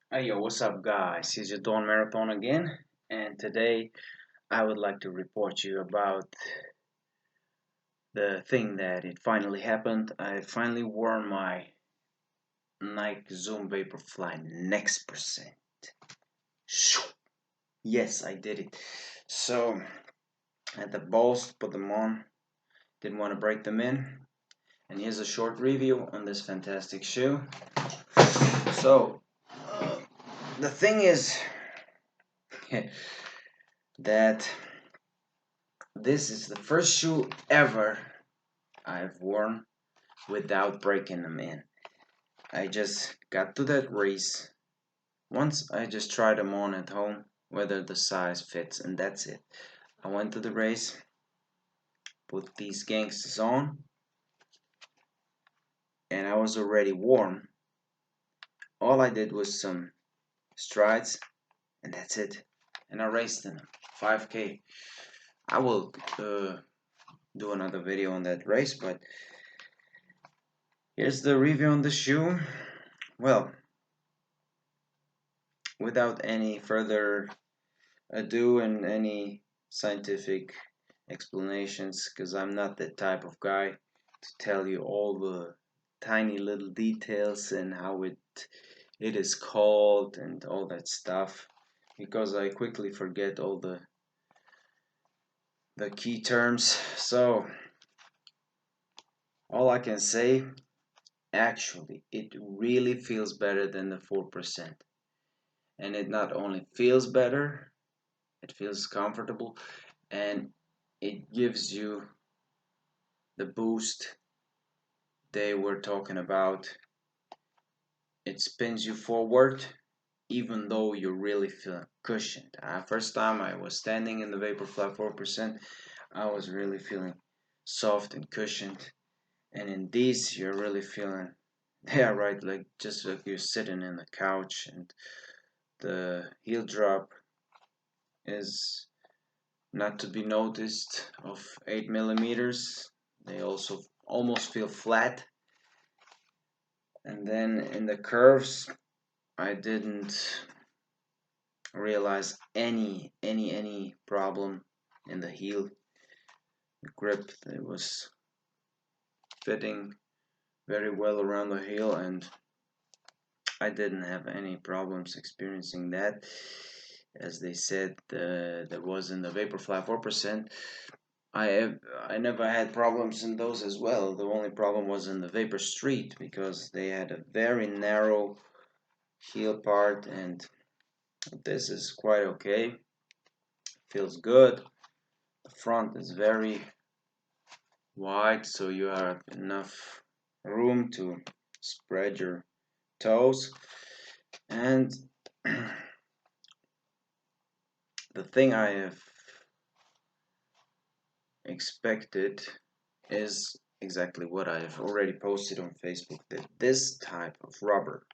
Hey yo, what's up guys? It's your Dawn Marathon again, and today I would like to report you about the thing that it finally happened. I finally wore my Nike Zoom Vaporfly Next percent. Yes, I did it. So I had the balls to put them on, didn't want to break them in, and here's a short review on this fantastic shoe. So the thing is that this is the first shoe ever I've worn without breaking them in. I just got to that race. Once I just tried them on at home, whether the size fits, and that's it. I went to the race, put these gangsters on, and I was already warm. All I did was some strides, and that's it. And I raced in them, 5K. I will do another video on that race, but here's the review on the shoe. Well, without any further ado and any scientific explanations, because I'm not that type of guy to tell you all the tiny little details and how it is called and all that stuff, because I quickly forget all the key terms. So all I can say, actually it really feels better than the 4%, and it not only feels better, it feels comfortable, and it gives you the boost they were talking about. It spins you forward even though you really feel cushioned. First time I was standing in the Vaporfly 4%, I was really feeling soft and cushioned, and in these you're really feeling, yeah, right, like just like you're sitting in the couch. And the heel drop is not to be noticed, of 8 millimeters. They also almost feel flat. And then in the curves, I didn't realize any problem in the heel. The grip, it was fitting very well around the heel, and I didn't have any problems experiencing that. As they said, there was in the Vaporfly 4%. I never had problems in those as well. The only problem was in the Vapor Street, because they had a very narrow heel part, and this is quite okay. Feels good. The front is very wide, so you have enough room to spread your toes. And the thing I have expected is exactly what I have already posted on Facebook, that this type of rubber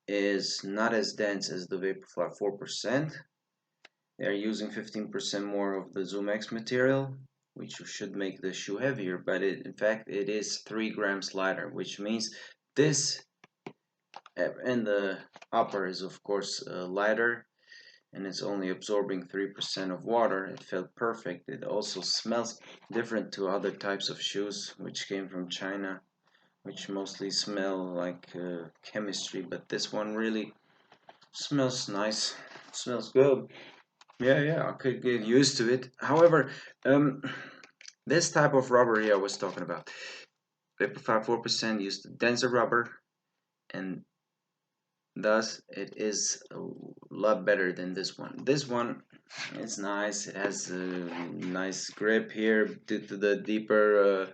is not as dense as the Vaporfly 4%. They're using 15% more of the Zoom X material, which should make the shoe heavier, but in fact it is 3 grams lighter, which means this and the upper is of course lighter, and it's only absorbing 3% of water. It felt perfect. It also smells different to other types of shoes which came from China, which mostly smell like chemistry, but this one really smells nice. It smells good. Yeah, I could get used to it. However, um, this type of rubber here I was talking about, Vaporfly 4% used denser rubber, and thus it is a lot better than this one. This one is nice. It has a nice grip here due to the deeper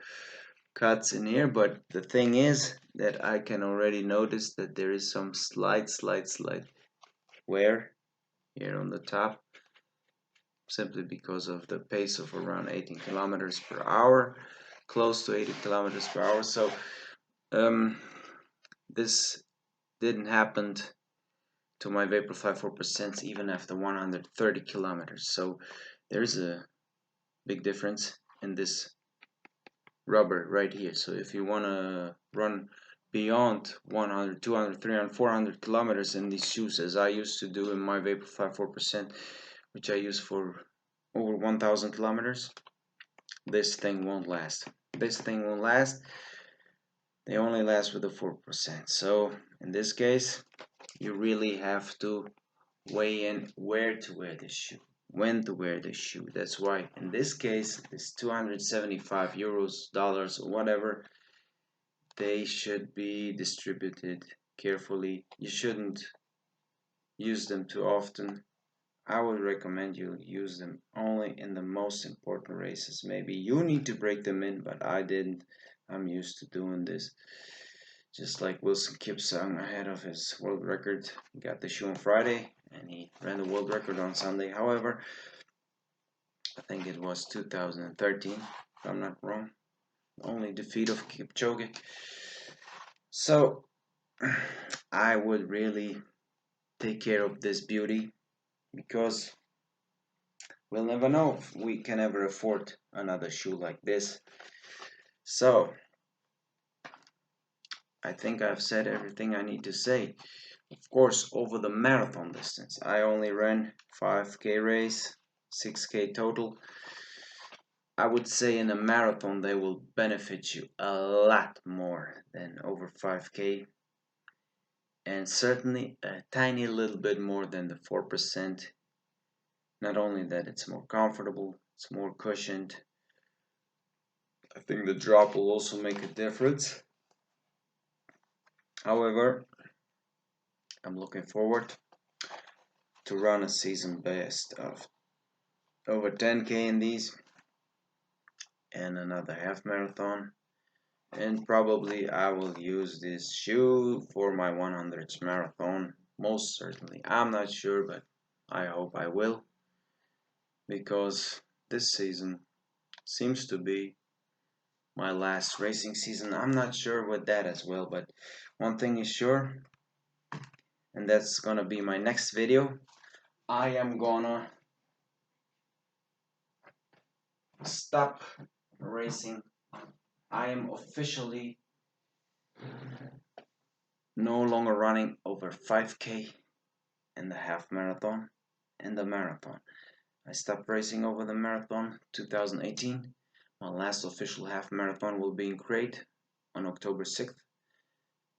cuts in here, but the thing is that I can already notice that there is some slight wear here on the top, simply because of the pace of around 18 kilometers per hour, close to 80 kilometers per hour. So this didn't happen to my Vaporfly 4% even after 130 kilometers. So there's a big difference in this rubber right here. So if you want to run beyond 100, 200, 300, 400 kilometers in these shoes, as I used to do in my VAPORFLY 4%, which I use for over 1000 kilometers, this thing won't last. This thing won't last. They only last with the 4%. So in this case, you really have to weigh in where to wear this shoe, when to wear this shoe. That's why in this case, this 275 euros, dollars, or whatever, they should be distributed carefully. You shouldn't use them too often. I would recommend you use them only in the most important races. Maybe you need to break them in, but I didn't. I'm used to doing this. Just like Wilson Kipsang ahead of his world record. He got the shoe on Friday and he ran the world record on Sunday. However, I think it was 2013, if I'm not wrong. Only defeat of Kipchoge. So I would really take care of this beauty, because we'll never know if we can ever afford another shoe like this. So I think I've said everything I need to say. Of course, over the marathon distance, I only ran 5K race, 6K total. I would say in a marathon they will benefit you a lot more than over 5K, and certainly a tiny little bit more than the 4%. Not only that, it's more comfortable, it's more cushioned. I think the drop will also make a difference. However, I'm looking forward to run a season best of over 10K in these and another half marathon, and probably I will use this shoe for my 100th marathon, most certainly. I'm not sure, but I hope I will, because this season seems to be my last racing season. I'm not sure with that as well, but one thing is sure, and that's gonna be my next video. I am gonna stop racing. I am officially no longer running over 5K in the half marathon and the marathon. I stopped racing over the marathon 2018. My last official half marathon will be in Crete on October 6th.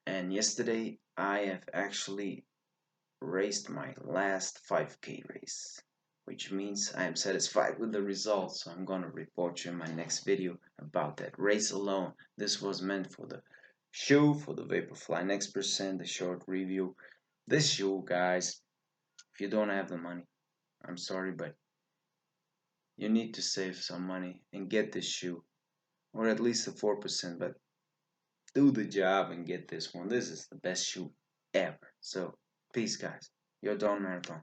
And yesterday I have actually raced my last 5K race, which means I am satisfied with the results. So I'm gonna report you in my next video about that race alone. This was meant for the shoe, for the VAPORFLY Next percent, the short review. This shoe, guys, if you don't have the money, I'm sorry, but you need to save some money and get this shoe, or at least the 4%, but do the job and get this one. This is the best shoe ever. So peace, guys. Your Dawn Marathon.